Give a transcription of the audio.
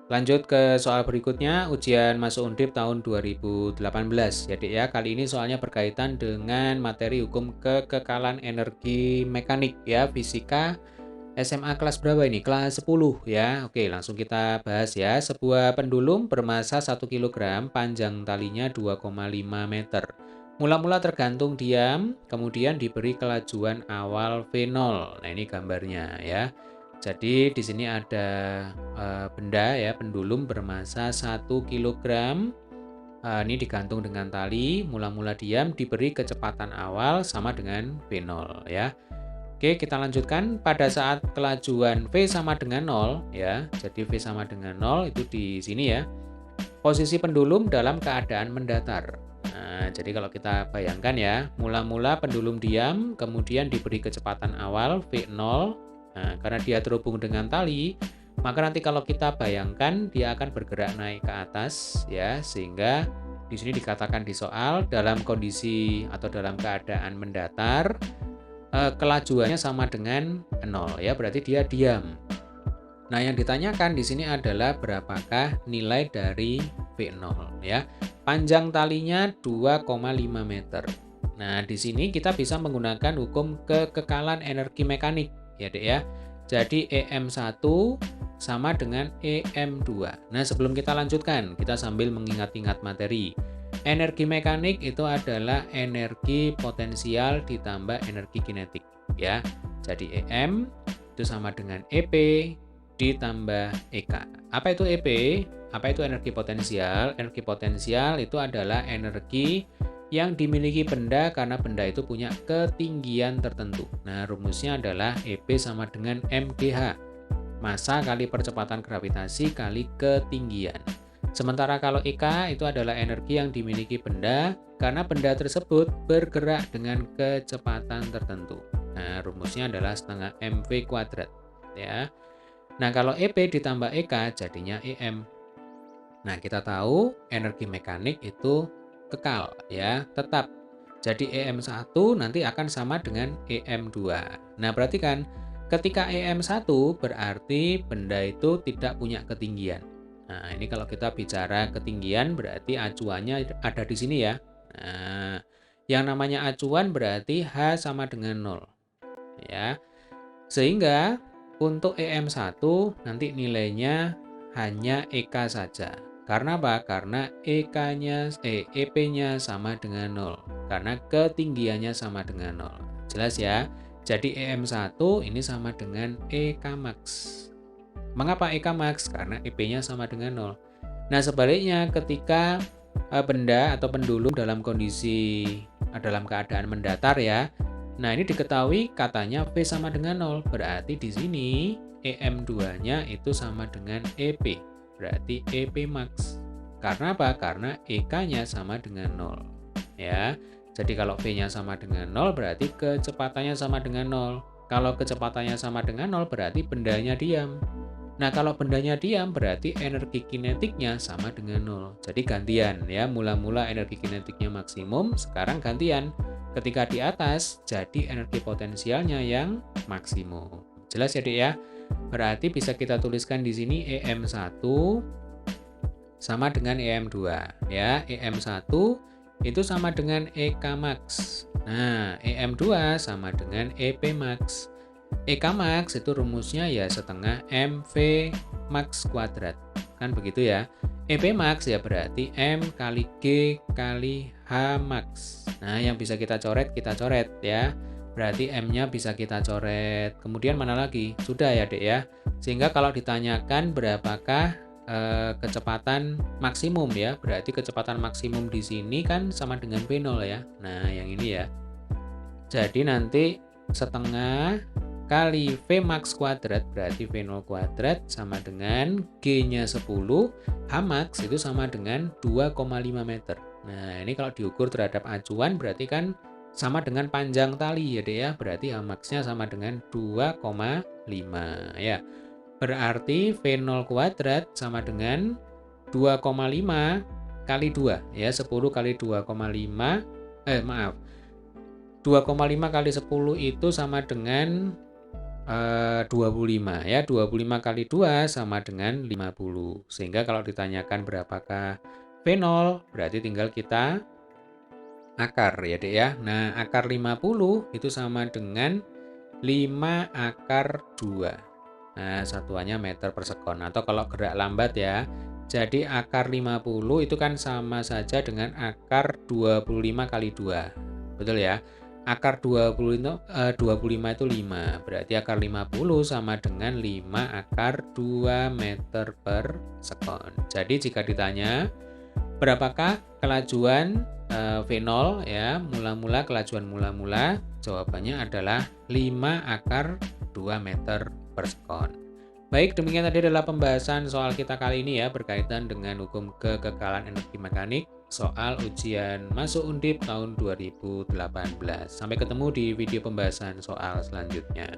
Lanjut ke soal berikutnya, ujian masuk Undip tahun 2018 ya Dek ya. Kali ini soalnya berkaitan dengan materi hukum kekekalan energi mekanik ya, fisika SMA kelas berapa ini? Kelas 10 ya. Oke, langsung kita bahas ya. Sebuah pendulum bermasa 1 kg, panjang talinya 2,5 meter. Mula-mula tergantung diam, kemudian diberi kelajuan awal V0. Nah, ini gambarnya ya. Jadi di sini ada benda ya, pendulum bermasa 1 kg. Ini digantung dengan tali, mula-mula diam, diberi kecepatan awal sama dengan V0 ya. Oke, kita lanjutkan. Pada saat kelajuan V sama dengan 0 ya. Jadi V sama dengan 0 itu di sini ya. Posisi pendulum dalam keadaan mendatar. Nah, jadi kalau kita bayangkan ya, mula-mula pendulum diam, kemudian diberi kecepatan awal V0. Nah, karena dia terhubung dengan tali, maka nanti kalau kita bayangkan dia akan bergerak naik ke atas ya, sehingga di sini dikatakan di soal dalam kondisi atau dalam keadaan mendatar, kelajuannya sama dengan 0 ya, berarti dia diam. Nah, yang ditanyakan di sini adalah berapakah nilai dari V0 ya. Panjang talinya 2,5 meter. Nah, di sini kita bisa menggunakan hukum kekekalan energi mekanik ya, Dek ya. Jadi EM1 sama dengan EM2. Nah, sebelum kita lanjutkan, kita sambil mengingat-ingat materi. Energi mekanik itu adalah energi potensial ditambah energi kinetik ya. Jadi EM itu sama dengan EP ditambah EK. Apa itu EP? Apa itu energi potensial? Energi potensial itu adalah energi yang dimiliki benda karena benda itu punya ketinggian tertentu. Nah, rumusnya adalah EP sama dengan MGH. Massa kali percepatan gravitasi kali ketinggian. Sementara kalau EK itu adalah energi yang dimiliki benda karena benda tersebut bergerak dengan kecepatan tertentu. Nah, rumusnya adalah setengah mv kuadrat ya. Nah, kalau EP ditambah EK jadinya EM. Nah, kita tahu energi mekanik itu kekal ya, tetap. Jadi EM1 nanti akan sama dengan EM2. Nah, berarti kan ketika EM1 berarti benda itu tidak punya ketinggian. Nah, ini kalau kita bicara ketinggian berarti acuannya ada di sini ya. Nah, yang namanya acuan berarti H sama dengan 0. Ya. Sehingga untuk EM1 nanti nilainya hanya EK saja. Karena apa? Karena EP-nya sama dengan 0. Karena ketinggiannya sama dengan 0. Jelas ya? Jadi EM1 ini sama dengan EK max. Mengapa EK max? Karena EP-nya sama dengan 0. Nah, sebaliknya ketika benda atau pendulum dalam kondisi dalam keadaan mendatar ya. Nah, ini diketahui katanya V sama dengan 0. Berarti di sini EM2-nya itu sama dengan EP. Berarti EP max. Karena apa? Karena EK-nya sama dengan 0. Ya. Jadi kalau V-nya sama dengan 0 berarti kecepatannya sama dengan 0. Kalau kecepatannya sama dengan 0 berarti bendanya diam. Nah, kalau bendanya diam berarti energi kinetiknya sama dengan 0. Jadi gantian ya, mula-mula energi kinetiknya maksimum, sekarang gantian. Ketika di atas, jadi energi potensialnya yang maksimum. Jelas ya, Dek ya? Berarti bisa kita tuliskan di sini EM1 sama dengan EM2 ya. EM1 itu sama dengan EK max. Nah, EM2 sama dengan EP max. EK max itu rumusnya ya setengah MV max kuadrat. Kan begitu ya. EP max ya berarti M kali G kali H max. Nah, yang bisa kita coret ya. Berarti M-nya bisa kita coret. Kemudian mana lagi? Sudah ya, Dek ya. Sehingga kalau ditanyakan berapakah kecepatan maksimum ya, berarti kecepatan maksimum di sini kan sama dengan V0 ya. Nah, yang ini ya. Jadi nanti setengah kali V max kuadrat berarti V0 kuadrat sama dengan G-nya 10, H max itu sama dengan 2,5 meter. Nah, ini kalau diukur terhadap acuan berarti kan sama dengan panjang tali ya, Dek ya. Berarti H max-nya sama dengan 2,5 ya. Berarti V0 kuadrat sama dengan 2,5 kali 2 ya, 10 kali 2,5 2,5 kali 10 itu sama dengan 25 ya. 25 kali 2 sama dengan 50. Sehingga kalau ditanyakan berapakah V0, berarti tinggal kita akar ya Dek ya. Nah, akar 50 itu sama dengan 5 akar 2. Nah, satuannya meter per sekon. Atau kalau gerak lambat ya, jadi akar 50 itu kan sama saja dengan akar 25 kali 2. Betul ya? Akar 25 itu 5. Berarti akar 50 sama dengan 5 akar 2 meter per sekon. Jadi jika ditanya, berapakah kelajuan V0 ya, mula-mula kelajuan mula-mula, jawabannya adalah 5 akar 2 meter per sekon. Baik, demikian tadi adalah pembahasan soal kita kali ini ya, berkaitan dengan hukum kekekalan energi mekanik, soal ujian masuk Undip tahun 2018. Sampai ketemu di video pembahasan soal selanjutnya.